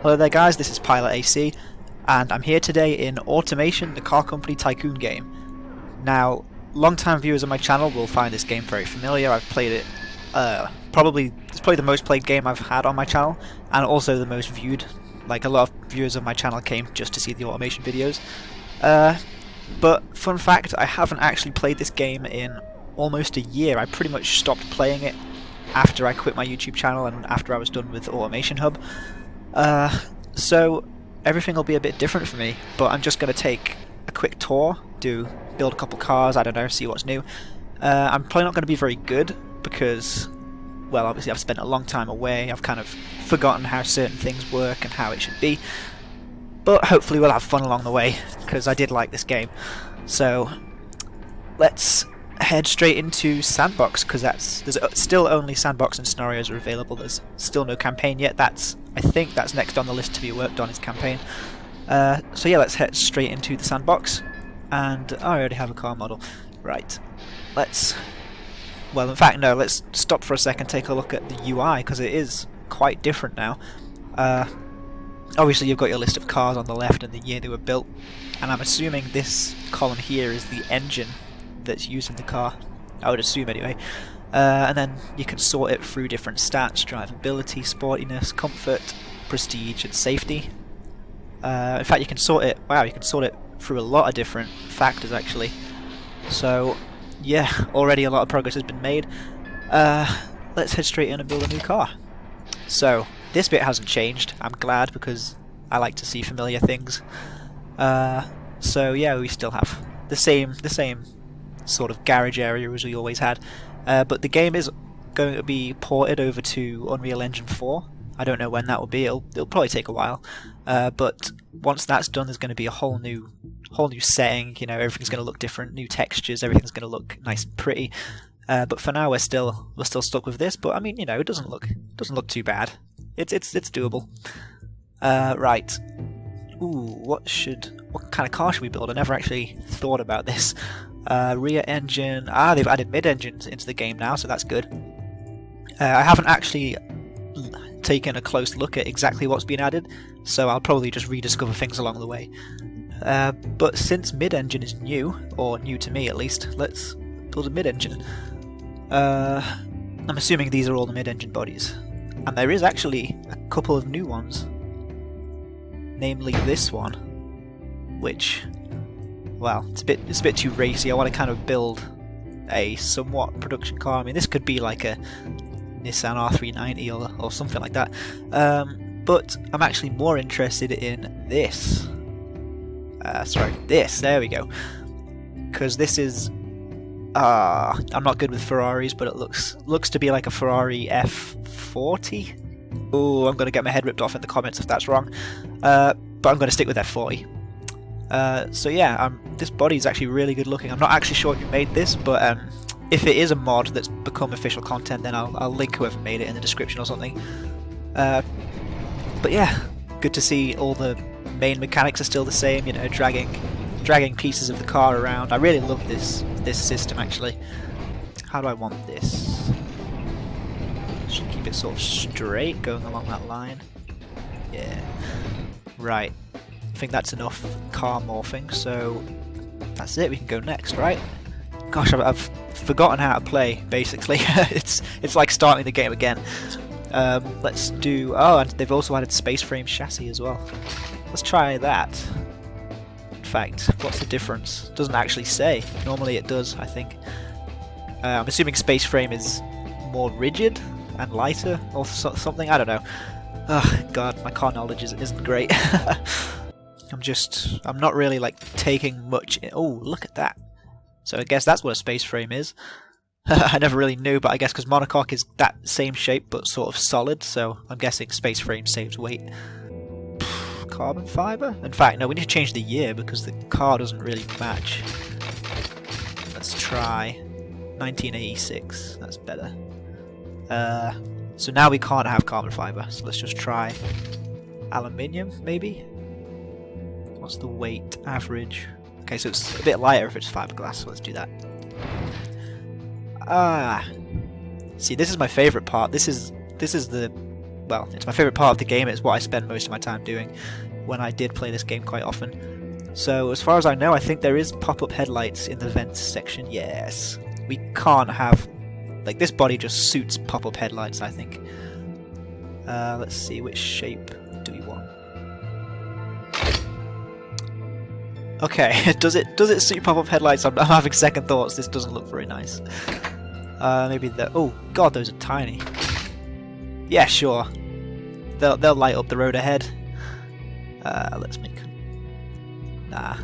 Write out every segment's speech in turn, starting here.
Hello there guys, this is Pilot AC, and I'm here today in Automation, the Car Company Tycoon game. Now, long-time viewers of my channel will find this game very familiar. I've played it, it's probably the most played game I've had on my channel, and also the most viewed. Like, a lot of viewers of my channel came just to see the automation videos. But, fun fact, I haven't actually played this game in almost a year. I pretty much stopped playing it after I quit my YouTube channel and after I was done with Automation Hub. So everything will be a bit different for me, but I'm just going to take a quick tour, build a couple cars, I don't know, see what's new. I'm probably not going to be very good because, well, obviously I've spent a long time away, I've kind of forgotten how certain things work and how it should be, but hopefully we'll have fun along the way, because I did like this game. So let's head straight into Sandbox, because there's still only Sandbox and scenarios are available. There's still no campaign yet. I think that's next on the list to be worked on, is campaign. So yeah, let's head straight into the Sandbox. And I already have a car model. Right. Well, in fact, no, let's stop for a second, take a look at the UI, because it is quite different now. Obviously you've got your list of cars on the left and the year they were built, and I'm assuming this column here is the engine that's used in the car, I would assume anyway. And then you can sort it through different stats: drivability, sportiness, comfort, prestige, and safety. In fact, you can sort it. Wow, you can sort it through a lot of different factors actually. So yeah, already a lot of progress has been made. Let's head straight in and build a new car. So this bit hasn't changed. I'm glad, because I like to see familiar things. So yeah, we still have the same sort of garage area as we always had, but the game is going to be ported over to Unreal Engine 4. I don't know when that will be. It'll probably take a while, but once that's done, there's going to be a whole new setting. You know, everything's going to look different, new textures, everything's going to look nice and pretty. But for now, we're still stuck with this. But I mean, you know, it doesn't look too bad. It's doable. Right. Ooh, what kind of car should we build? I never actually thought about this. Rear engine. They've added mid-engines into the game now, so that's good. I haven't actually taken a close look at exactly what's been added, so I'll probably just rediscover things along the way. But since mid-engine is new, or new to me at least, let's build a mid-engine. I'm assuming these are all the mid-engine bodies, and there is actually a couple of new ones, namely this one, which, well, it's a bit too racy. I want to kind of build a somewhat production car. I mean, this could be like a Nissan R390 or something like that. But I'm actually more interested in this. This. There we go. Because this is. I'm not good with Ferraris, but it looks to be like a Ferrari F40. Oh, I'm going to get my head ripped off in the comments if that's wrong. But I'm going to stick with F40. So yeah, this body is actually really good looking. I'm not actually sure who made this, but if it is a mod that's become official content, then I'll link whoever made it in the description or something. But yeah, good to see all the main mechanics are still the same. You know, dragging pieces of the car around. I really love this system actually. How do I want this? Should keep it sort of straight, going along that line. Yeah. Right. I think that's enough car morphing, so that's it, we can go next, right? Gosh, I've forgotten how to play, basically. it's like starting the game again. Let's do... Oh, and they've also added space frame chassis as well. Let's try that. In fact, what's the difference? Doesn't actually say. Normally it does, I think. I'm assuming space frame is more rigid and lighter, or something, I don't know. Oh god, my car knowledge isn't great. I'm not really like taking much in. Oh, look at that. So I guess that's what a space frame is. I never really knew, but I guess because monocoque is that same shape but sort of solid, so I'm guessing space frame saves weight. Carbon fiber? In fact, no, we need to change the year because the car doesn't really match. Let's try 1986. That's better. So now we can't have carbon fiber, so let's just try aluminium, maybe? What's the weight average? Okay, so it's a bit lighter if it's fiberglass, so let's do that. See, this is my favourite part. This is the well, it's my favourite part of the game. It's what I spend most of my time doing when I did play this game quite often. So as far as I know, I think there is pop-up headlights in the vents section. Yes. We can't have... like, this body just suits pop-up headlights, I think. Let's see, which shape do we want? Okay, does it suit pop-up headlights? I'm having second thoughts. This doesn't look very nice. Maybe the... oh god, those are tiny. Yeah, sure. They'll light up the road ahead. Let's make... nah.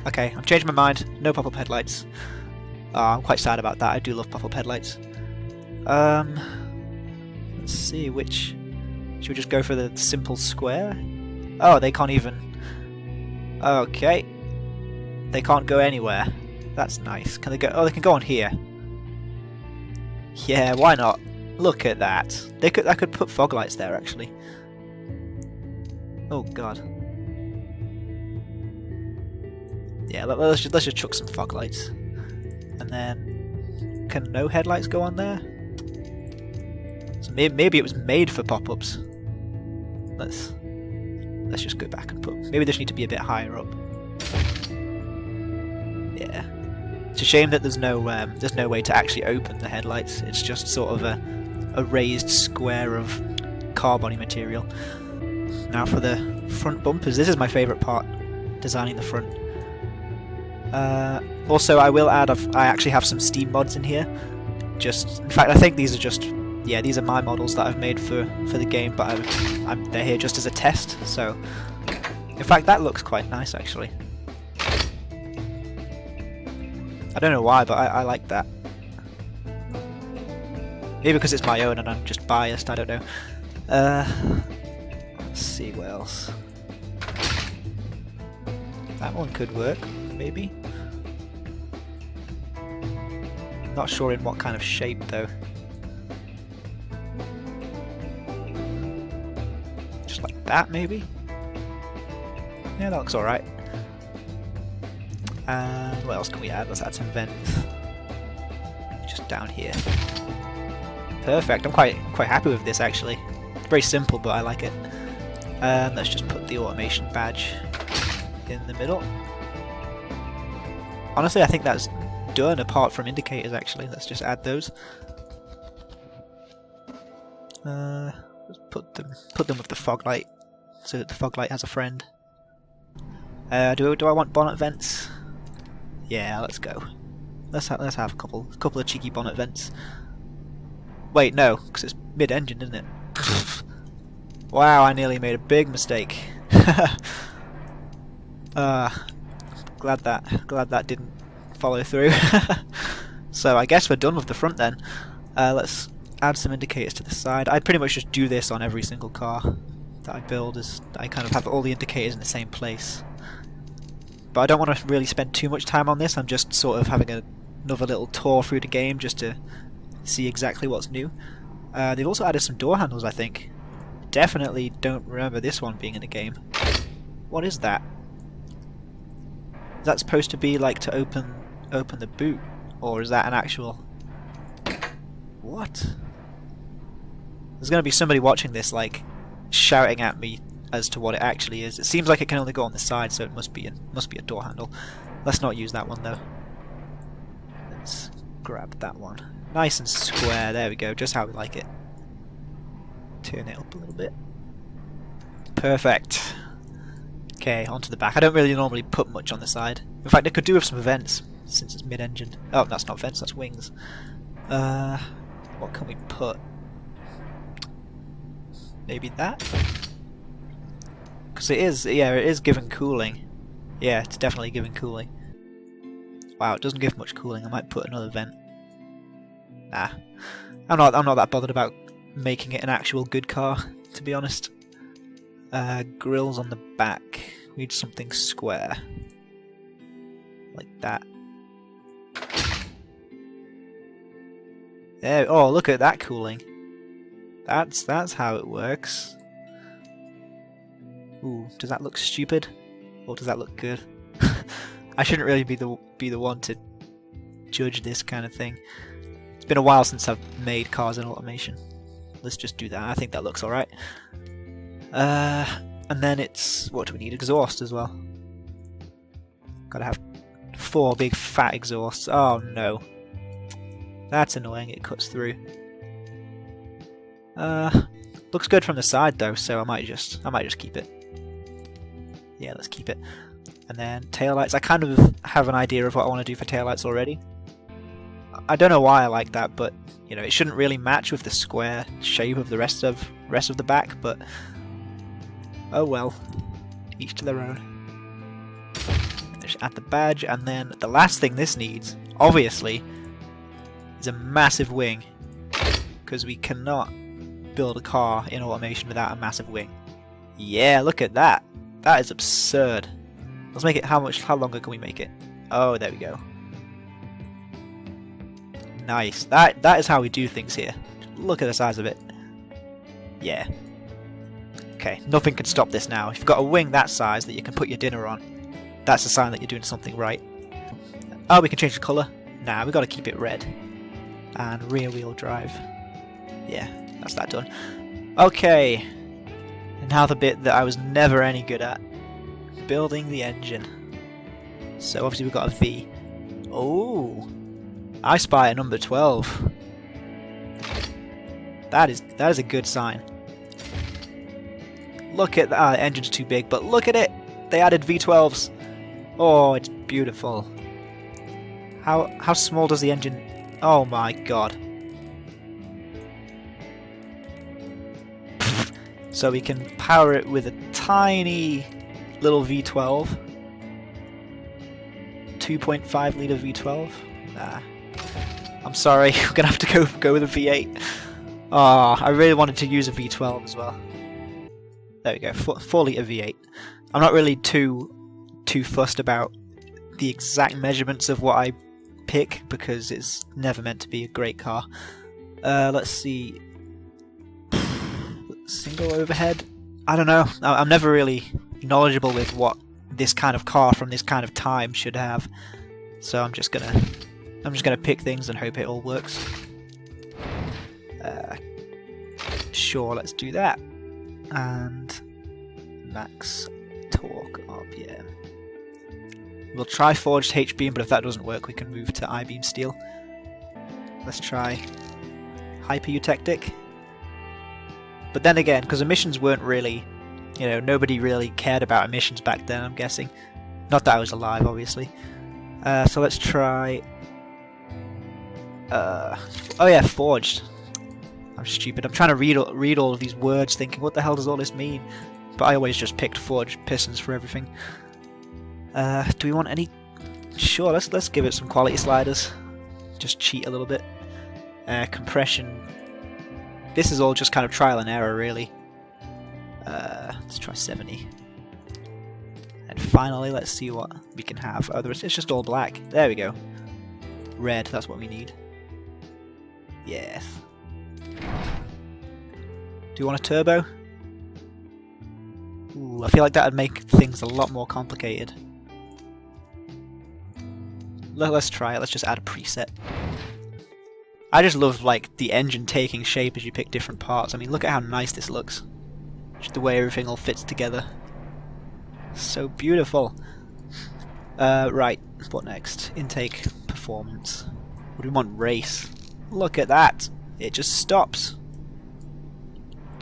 Okay, I'm changing my mind. No pop-up headlights. I'm quite sad about that. I do love pop-up headlights. Let's see, which... should we just go for the simple square? Oh, they can't even... okay. They can't go anywhere. That's nice. Can they go... oh, they can go on here. Yeah, why not? Look at that. I could put fog lights there, actually. Oh, God. Yeah, let's just chuck some fog lights. And then... can no headlights go on there? So maybe it was made for pop-ups. Let's just go back and put... maybe they just need to be a bit higher up. Yeah. It's a shame that there's no way to actually open the headlights. It's just sort of a raised square of car body material. Now for the front bumpers. This is my favourite part, designing the front. Also, I will add, I actually have some Steam mods in here. In fact, I think these are just... yeah, these are my models that I've made for the game, but they're here just as a test, so... in fact, that looks quite nice, actually. I don't know why, but I like that. Maybe because it's my own and I'm just biased, I don't know. Let's see what else. That one could work, maybe. Not sure in what kind of shape, though. Just like that, maybe? Yeah, that looks alright. And what else can we add? Let's add some vents. Just down here. Perfect. I'm quite happy with this, actually. Very simple, but I like it. Let's just put the automation badge in the middle. Honestly, I think that's done, apart from indicators, actually. Let's just add those. Let's put them with the fog light, so that the fog light has a friend. Do I want bonnet vents? Yeah, let's go. Let's have a couple of cheeky bonnet vents. Wait, no, because it's mid-engine, isn't it? Wow, I nearly made a big mistake. Glad that didn't follow through. So I guess we're done with the front then. Let's add some indicators to the side. I pretty much just do this on every single car that I build. I kind of have all the indicators in the same place. But I don't want to really spend too much time on this. I'm just sort of having another little tour through the game just to see exactly what's new. They've also added some door handles, I think. Definitely don't remember this one being in the game. What is that? Is that supposed to be like to open the boot? Or is that an actual... what? There's going to be somebody watching this like shouting at me as to what it actually is. It seems like it can only go on the side, so it must be a door handle. Let's not use that one though. Let's grab that one. Nice and square, there we go, just how we like it. Turn it up a little bit. Perfect. Okay, onto the back. I don't really normally put much on the side. In fact, I could do with some vents, since it's mid-engine. Oh, that's not vents, that's wings. What can we put? Maybe that? Because it is giving cooling. Yeah, it's definitely giving cooling. Wow, it doesn't give much cooling. I might put another vent. Nah, I'm not that bothered about making it an actual good car, to be honest. Grills on the back. We need something square, like that. There. Oh, look at that cooling. That's how it works. Ooh, does that look stupid, or does that look good? I shouldn't really be the one to judge this kind of thing. It's been a while since I've made cars in automation. let's just do that. I think that looks alright. And then it's... what do we need? Exhaust as well. Gotta have 4 big fat exhausts. Oh no. That's annoying, it cuts through. Looks good from the side though, so I might just keep it. Yeah, let's keep it. And then taillights. I kind of have an idea of what I want to do for taillights already. I don't know why I like that, but you know, it shouldn't really match with the square shape of the rest of the back, but oh well. Each to their own. Just add the badge, and then the last thing this needs, obviously, is a massive wing, because we cannot build a car in automation without a massive wing. Yeah, look at that. That is absurd. Let's make it. How longer can we make it? Oh, there we go. Nice. That is how we do things here. Look at the size of it. Yeah. Okay, nothing can stop this now. If you've got a wing that size that you can put your dinner on, that's a sign that you're doing something right. Oh, we can change the colour? Nah, we got to keep it red. And rear wheel drive. Yeah, that's that done. Okay. And now the bit that I was never any good at. Building the engine. So obviously we've got a V. Oh, I spy a number 12. That is a good sign. Look at that. Engine's too big, but look at it. They added V12s. Oh, it's beautiful. How small does the engine? Oh my god. So we can power it with a tiny little V12. 2.5 litre V12. Nah. I'm sorry, we're gonna have to go with a V8. Ah, I really wanted to use a V12 as well. There we go, 4 litre V8. I'm not really too fussed about the exact measurements of what I pick, because it's never meant to be a great car. Let's see. Single overhead? I don't know. I'm never really knowledgeable with what this kind of car from this kind of time should have. So I'm just gonna pick things and hope it all works. Sure, let's do that. And max torque RPM. We'll try forged H-beam, but if that doesn't work, we can move to I-beam steel. Let's try hyper-eutectic. But then again, because emissions weren't really, you know, nobody really cared about emissions back then, I'm guessing. Not that I was alive, obviously. So let's try... oh yeah, forged. I'm stupid. I'm trying to read all of these words, thinking, what the hell does all this mean? But I always just picked forged pistons for everything. Do we want any... Sure, let's give it some quality sliders. Just cheat a little bit. Compression. This is all just kind of trial and error, really. Let's try 70. And finally, let's see what we can have. Oh, it's just all black. There we go. Red, that's what we need. Yes. Do you want a turbo? Ooh, I feel like that would make things a lot more complicated. Let's try it. Let's just add a preset. I just love like the engine taking shape as you pick different parts. I mean, look at how nice this looks. Just the way everything all fits together. So beautiful. Right, what next? Intake, performance. What do we want? Race. Look at that. It just stops.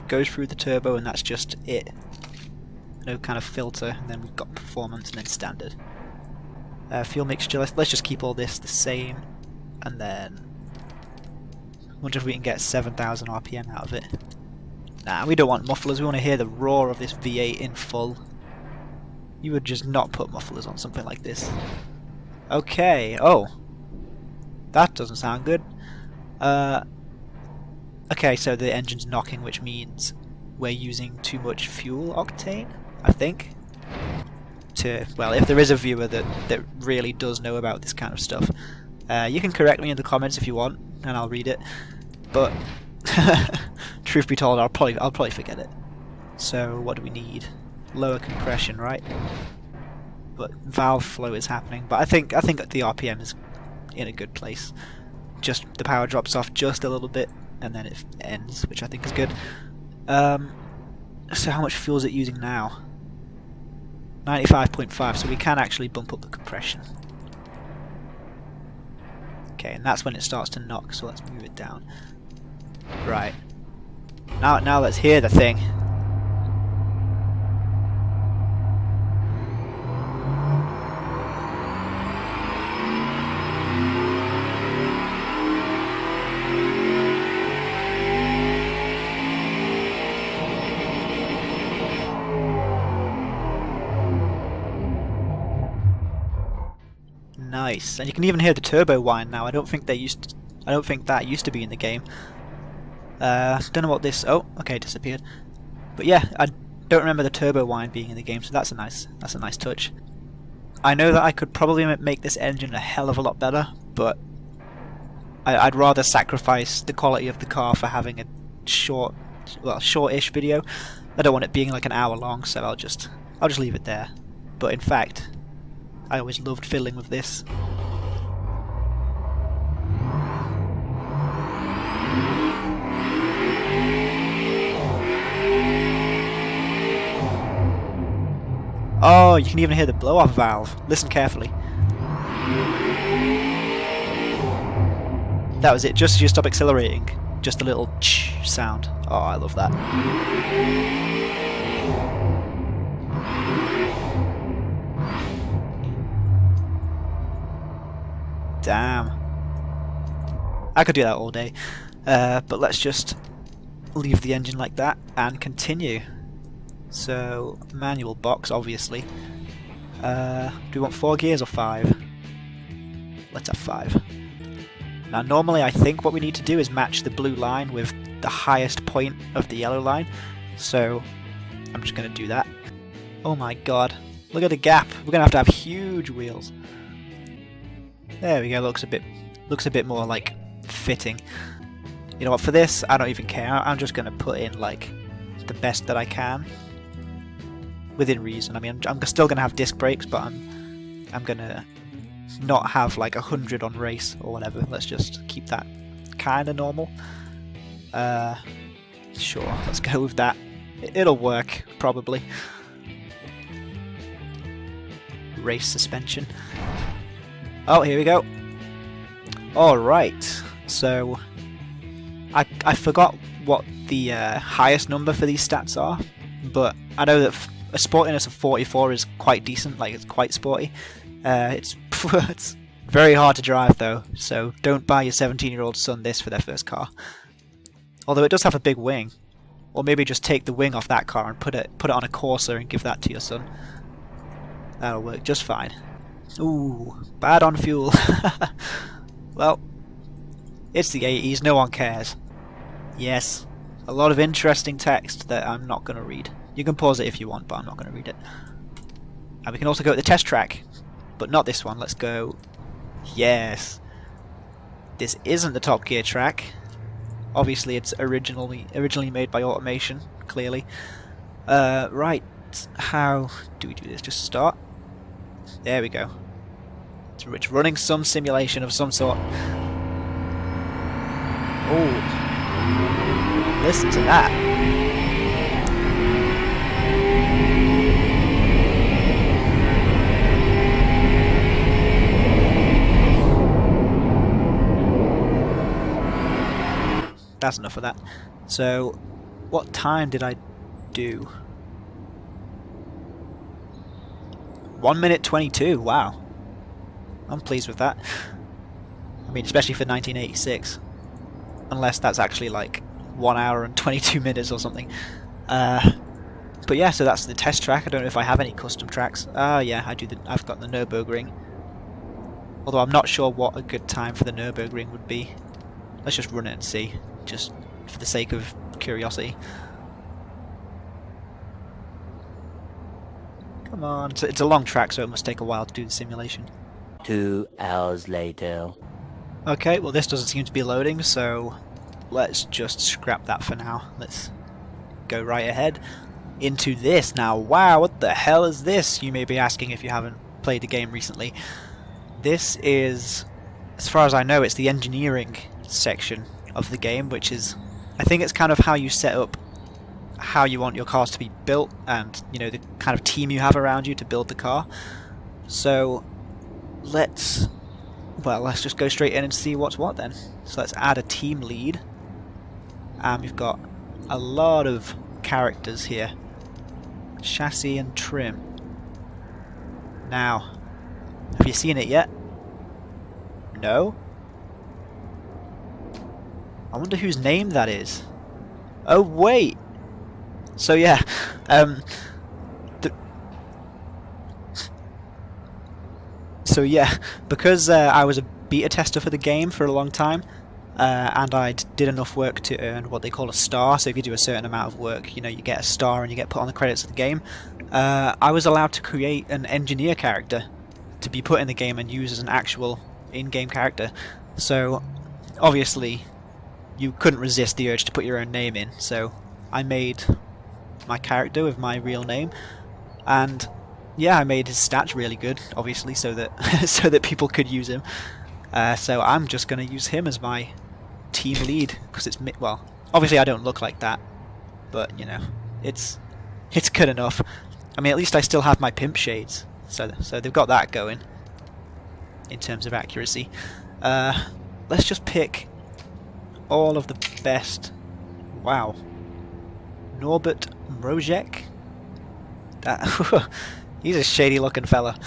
Goes through the turbo and that's just it. No kind of filter, and then we've got performance and then standard. Fuel mixture, let's just keep all this the same, and then wonder if we can get 7,000 RPM out of it. Nah, we don't want mufflers, we want to hear the roar of this V8 in full. You would just not put mufflers on something like this. Okay, oh. That doesn't sound good. Okay, so the engine's knocking, which means we're using too much fuel octane, I think. Well, if there is a viewer that really does know about this kind of stuff, you can correct me in the comments if you want, and I'll read it. But truth be told, I'll probably forget it. So what do we need? Lower compression, right? But valve flow is happening. But I think the RPM is in a good place. Just the power drops off just a little bit, and then it ends, which I think is good. So how much fuel is it using now? 95.5, so we can actually bump up the compression. Okay, and that's when it starts to knock, so let's move it down. Right. Now let's hear the thing. Nice, and you can even hear the turbo whine now. I don't think that used to be in the game. Don't know what this. Oh, okay, disappeared. But yeah, I don't remember the turbo whine being in the game, so that's a nice touch. I know that I could probably make this engine a hell of a lot better, but I'd rather sacrifice the quality of the car for having a short-ish video. I don't want it being like an hour long, so I'll just leave it there. But in fact, I always loved fiddling with this. Oh, you can even hear the blow-off valve. Listen carefully. That was it, just as you stop accelerating. Just a little ch sound. Oh, I love that. Damn. I could do that all day. But let's just leave the engine like that and continue. So, manual box, obviously. Do we want 4 gears or 5? Let's have 5. Now, normally I think what we need to do is match the blue line with the highest point of the yellow line. So, I'm just going to do that. Oh my god. Look at the gap. We're going to have huge wheels. There we go, looks a bit more like fitting. You know what, for this I don't even care. I'm just gonna put in like the best that I can within reason. I mean, I'm still gonna have disc brakes, but I'm gonna not have like 100 on race or whatever. Let's just keep that kind of normal. Sure, let's go with that. It'll work probably. Race suspension. Oh, here we go. Alright, so I forgot what the highest number for these stats are, but I know that a sportiness of 44 is quite decent, like it's quite sporty. It's very hard to drive though, so don't buy your 17-year-old son this for their first car. Although it does have a big wing, or maybe just take the wing off that car and put it on a Corsa and give that to your son. That'll work just fine. Ooh, bad on fuel. Well, it's the 80s, no one cares. Yes, a lot of interesting text that I'm not going to read. You can pause it if you want, but I'm not going to read it. And we can also go to the test track, but not this one. Let's go. Yes. This isn't the Top Gear track. Obviously, it's originally made by Automation, clearly. Right, how do we do this? Just start. There we go. It's running some simulation of some sort. Oh, listen to that. That's enough of that. So, what time did I do? 1 minute 22, wow. I'm pleased with that. I mean, especially for 1986. Unless that's actually like 1 hour and 22 minutes or something. But yeah, so that's the test track. I don't know if I have any custom tracks. Yeah, I do. I've got the Nürburgring. Although I'm not sure what a good time for the Nürburgring would be. Let's just run it and see. Just for the sake of curiosity. Come on, it's a long track, so it must take a while to do the simulation. 2 hours later. Okay, well this doesn't seem to be loading, so let's just scrap that for now. Let's go right ahead into this now. Wow, what the hell is this? You may be asking if you haven't played the game recently. This is, as far as I know, it's the engineering section of the game, which is, I think it's kind of how you set up how you want your cars to be built, and you know, the kind of team you have around you to build the car. So let's just go straight in and see what's what then. So let's add a team lead, and we've got a lot of characters here. Chassis and trim. Now, have you seen it yet? No? I wonder whose name that is. Oh wait! So yeah, because I was a beta tester for the game for a long time, and I did enough work to earn what they call a star. So if you do a certain amount of work, you know, you get a star and you get put on the credits of the game. I was allowed to create an engineer character to be put in the game and use as an actual in-game character. So obviously you couldn't resist the urge to put your own name in, so I made my character with my real name, and yeah, I made his stats really good, obviously, so that so that people could use him. So I'm just going to use him as my team lead, because it's well, obviously I don't look like that, but you know, it's good enough. I mean, at least I still have my pimp shades, so they've got that going in terms of accuracy. Let's just pick all of the best. Wow, Norbert Mrozek. That he's a shady looking fella.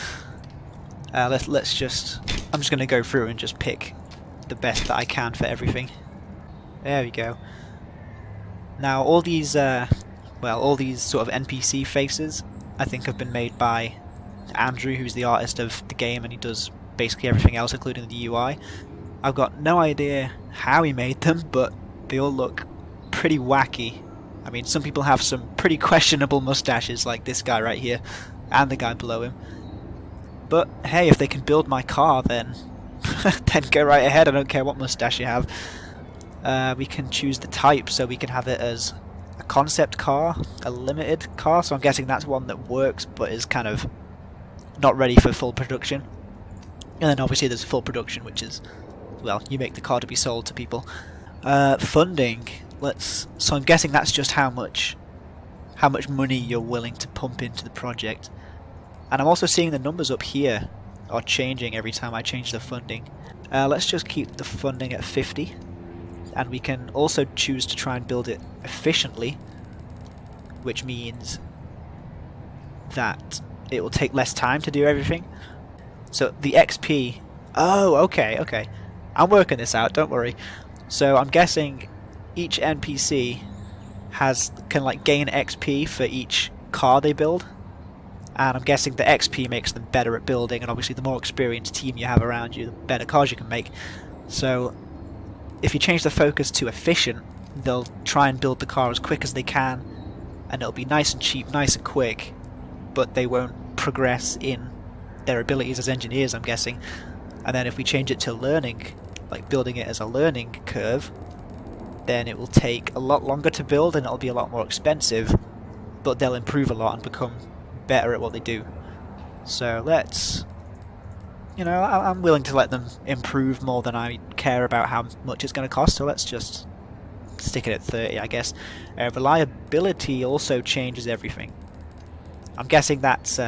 Let's just. I'm just going to go through and just pick the best that I can for everything. There we go. Now all these sort of NPC faces, I think, have been made by Andrew, who's the artist of the game, and he does basically everything else, including the UI. I've got no idea how he made them, but they all look pretty wacky. I mean, some people have some pretty questionable mustaches, like this guy right here, and the guy below him. But hey, if they can build my car, then then go right ahead. I don't care what mustache you have. We can choose the type, so we can have it as a concept car, a limited car, so I'm guessing that's one that works but is kind of not ready for full production. And then obviously there's full production, which is, well, you make the car to be sold to people. Funding. So I'm guessing that's just how much money you're willing to pump into the project. And I'm also seeing the numbers up here are changing every time I change the funding. Let's just keep the funding at 50, and we can also choose to try and build it efficiently, which means that it will take less time to do everything. So the XP... Oh, okay. I'm working this out, don't worry. So I'm guessing each NPC can like gain XP for each car they build. And I'm guessing the XP makes them better at building, and obviously the more experienced team you have around you, the better cars you can make. So if you change the focus to efficient, they'll try and build the car as quick as they can, and it'll be nice and cheap, nice and quick, but they won't progress in their abilities as engineers, I'm guessing. And then if we change it to learning, like building it as a learning curve, then it will take a lot longer to build and it'll be a lot more expensive, but they'll improve a lot and become better at what they do. So let's, you know, I'm willing to let them improve more than I care about how much it's going to cost, so let's just stick it at 30, I guess. Reliability also changes everything. I'm guessing that's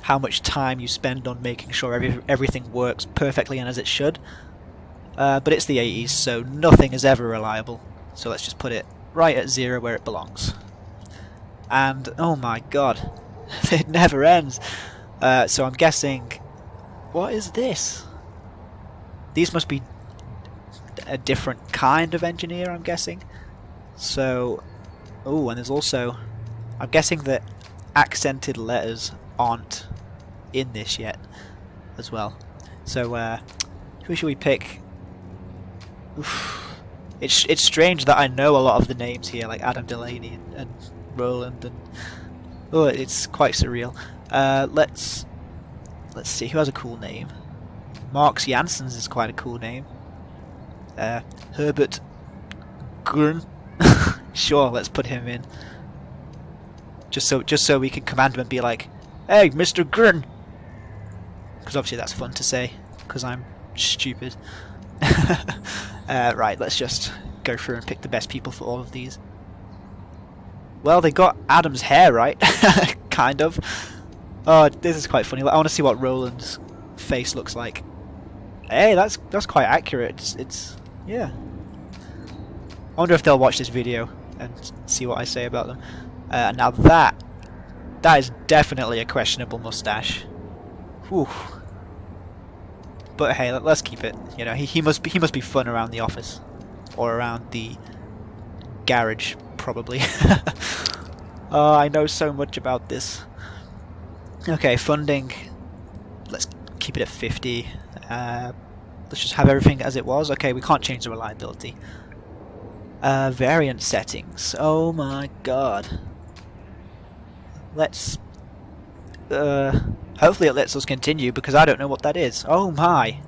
how much time you spend on making sure everything works perfectly and as it should. But it's the 80s, so nothing is ever reliable. So let's just put it right at 0 where it belongs. And oh my god, it never ends. So I'm guessing, what is this? These must be a different kind of engineer, I'm guessing. So, oh, and there's also, I'm guessing that accented letters aren't in this yet as well. So who should we pick? Oof. It's strange that I know a lot of the names here, like Adam Delaney and Roland, and oh, it's quite surreal. Let's see who has a cool name. Marx Janssens is quite a cool name. Herbert Grun. Sure, let's put him in. Just so we can command him and be like, "Hey, Mr. Grun," because obviously that's fun to say because I'm stupid. Right, let's just go through and pick the best people for all of these. Well, they got Adam's hair right, kind of. Oh, this is quite funny. I want to see what Roland's face looks like. Hey, that's quite accurate. It's yeah. I wonder if they'll watch this video and see what I say about them. Now that is definitely a questionable mustache. Whew. But hey, let's keep it. You know, he must be fun around the office or around the garage, probably. Oh, I know so much about this. Okay, funding. Let's keep it at 50. Let's just have everything as it was. Okay, we can't change the reliability. Variant settings. Oh my god. Let's... hopefully it lets us continue, because I don't know what that is. Oh my!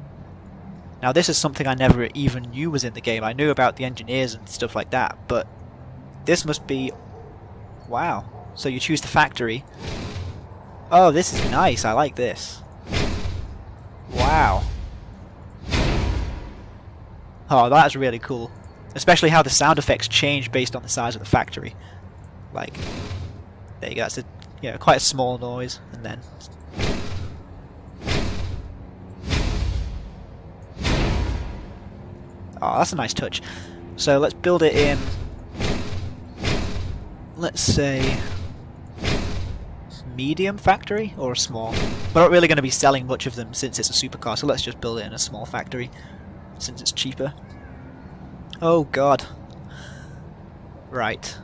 Now this is something I never even knew was in the game. I knew about the engineers and stuff like that, but this must be... Wow. So you choose the factory. Oh, this is nice. I like this. Wow. Oh, that's really cool. Especially how the sound effects change based on the size of the factory. Like, there you go. It's a, you know, quite a small noise, and then... Oh, that's a nice touch. So let's build it in... Let's say... medium factory, or a small. We're not really going to be selling much of them since it's a supercar, so let's just build it in a small factory, since it's cheaper. Oh god. Right.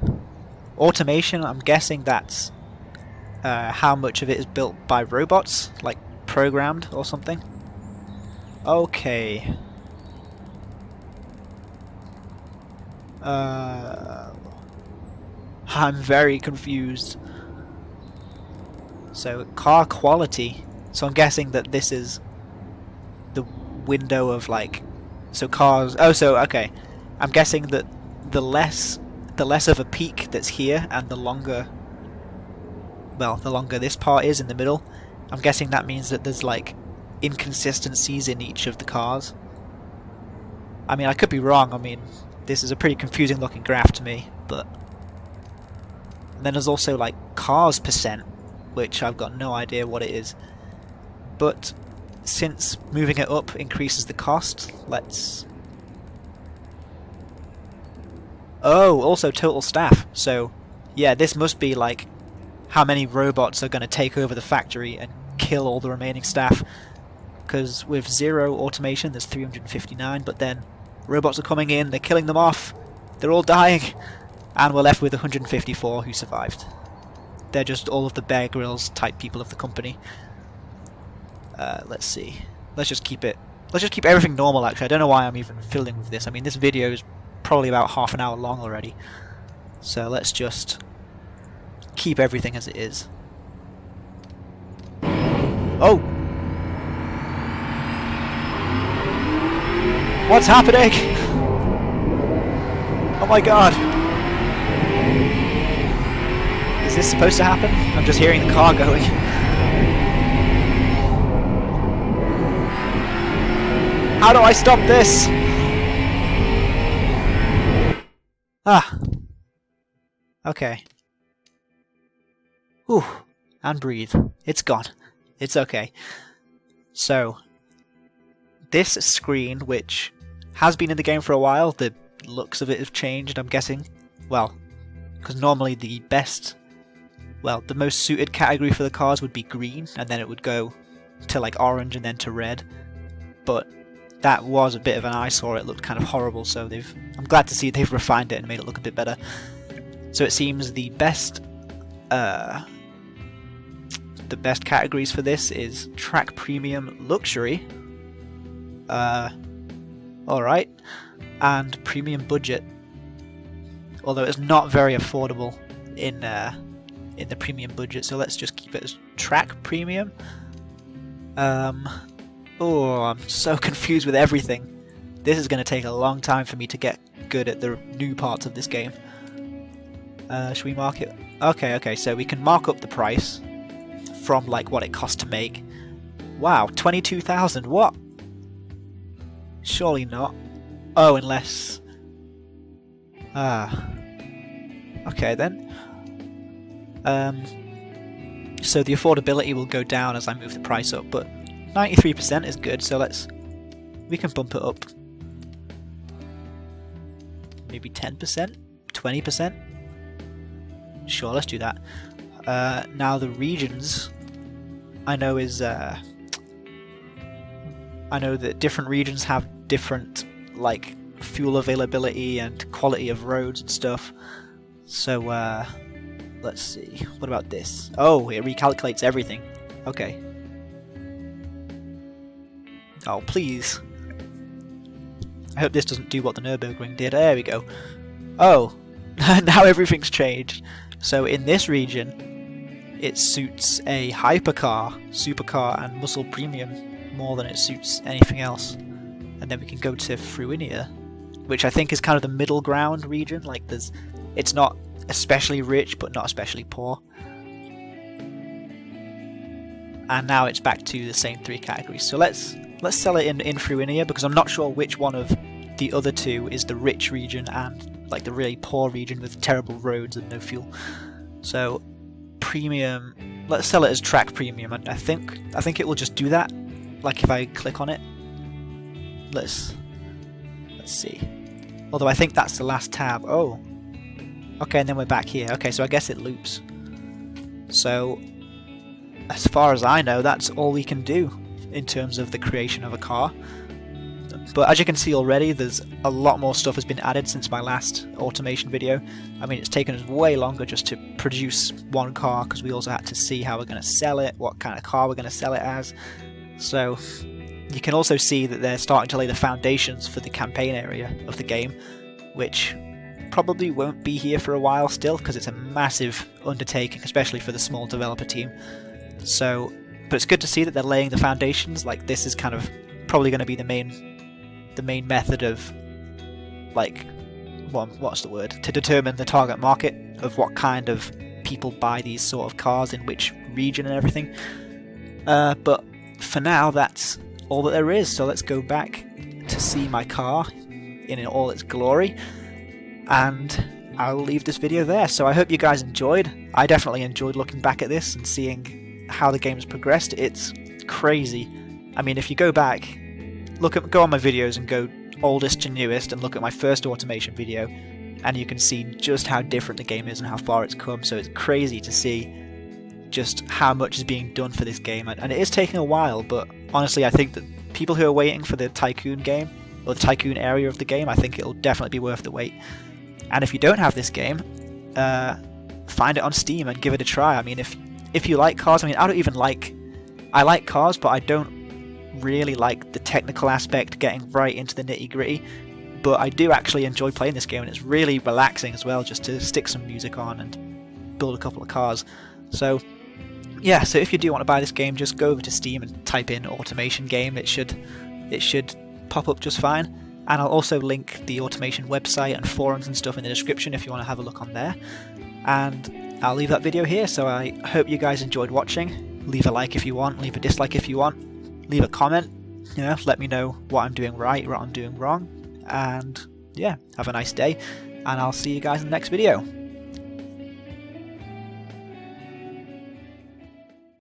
Automation, I'm guessing that's how much of it is built by robots, like programmed or something. Okay. I'm very confused. So, car quality. So I'm guessing that this is the window of, like... So cars... Oh, so, okay. I'm guessing that the less of a peak that's here, and the longer... Well, the longer this part is in the middle, I'm guessing that means that there's, like, inconsistencies in each of the cars. I mean, I could be wrong. I mean, this is a pretty confusing looking graph to me, but... And then there's also, like, cars percent, which I've got no idea what it is. But since moving it up increases the cost, let's... Oh, also total staff. So, yeah, this must be like how many robots are going to take over the factory and kill all the remaining staff. Because with 0 automation, there's 359, but then robots are coming in, they're killing them off, they're all dying, and we're left with 154 who survived. They're just all of the Bear Grylls type people of the company. Let's see. Let's just keep it. Let's just keep everything normal, actually. I don't know why I'm even fiddling with this. I mean, this video is probably about half an hour long already. So let's just keep everything as it is. Oh! What's happening? Oh my god! Is this supposed to happen? I'm just hearing the car going. How do I stop this? Ah. Okay. Whew. And breathe. It's gone. It's okay. So, this screen, which has been in the game for a while, the looks of it have changed, I'm guessing. Well, because normally the best... Well, the most suited category for the cars would be green, and then it would go to like orange and then to red. But that was a bit of an eyesore, it looked kind of horrible, so I'm glad to see they've refined it and made it look a bit better. So it seems the best categories for this is Track Premium Luxury, alright, and Premium Budget, although it's not very affordable in the Premium Budget, so let's just keep it as Track Premium. Oh, I'm so confused with everything. This is going to take a long time for me to get good at the new parts of this game. Should we mark it? Okay, so we can mark up the price from like what it costs to make. Wow, 22,000, what? Surely not. Oh, unless... Ah. Okay then. So the affordability will go down as I move the price up, but 93% is good, so we can bump it up. Maybe 10%? 20%? Sure, let's do that. Now the regions, I know that different regions have different, like, fuel availability and quality of roads and stuff. So, let's see. What about this? Oh, it recalculates everything. Okay. Oh, please. I hope this doesn't do what the Nürburgring did. There we go. Oh, now everything's changed. So in this region, it suits a hypercar, supercar, and muscle premium more than it suits anything else. And then we can go to Fruinia, which I think is kind of the middle ground region. Like it's not especially rich, but not especially poor. And now it's back to the same three categories. So let's sell it in Fruinia, because I'm not sure which one of the other two is the rich region and like the really poor region with terrible roads and no fuel. So premium, let's sell it as track premium. I think it will just do that. Like if I click on it, let's see. Although I think that's the last tab. Oh, okay, and then we're back here. Okay, so I guess it loops. So as far as I know, that's all we can do in terms of the creation of a car. But as you can see already, there's a lot more stuff has been added since my last automation video. I mean, it's taken us way longer just to produce one car, because we also had to see how we're going to sell it, what kind of car we're going to sell it as. So you can also see that they're starting to lay the foundations for the campaign area of the game, which probably won't be here for a while still, because it's a massive undertaking, especially for the small developer team. So, but it's good to see that they're laying the foundations. Like, this is kind of probably going to be the main method of, like, what's the word, to determine the target market of what kind of people buy these sort of cars in which region and everything. But for now, that's all that there is. So let's go back to see my car in all its glory, and I'll leave this video there. So I hope you guys enjoyed. I definitely enjoyed looking back at this and seeing how the game's progressed. It's crazy. I mean, if you go back, go on my videos and go oldest to newest and look at my first automation video, and you can see just how different the game is and how far it's come. So it's crazy to see just how much is being done for this game, and it is taking a while, but honestly I think that people who are waiting for the Tycoon game, or the Tycoon area of the game, I think it'll definitely be worth the wait. And if you don't have this game, find it on Steam and give it a try. I mean, if you like cars, I mean, I like cars, but I don't really like the technical aspect, getting right into the nitty-gritty, but I do actually enjoy playing this game, and it's really relaxing as well, just to stick some music on and build a couple of cars. So yeah, so if you do want to buy this game, just go over to Steam and type in automation game. It should pop up just fine, and I'll also link the automation website and forums and stuff in the description if you want to have a look on there. And I'll leave that video here. So I hope you guys enjoyed watching. Leave a like if you want, leave a dislike if you want, leave a comment, let me know what I'm doing right, what I'm doing wrong, and yeah, have a nice day, and I'll see you guys in the next video.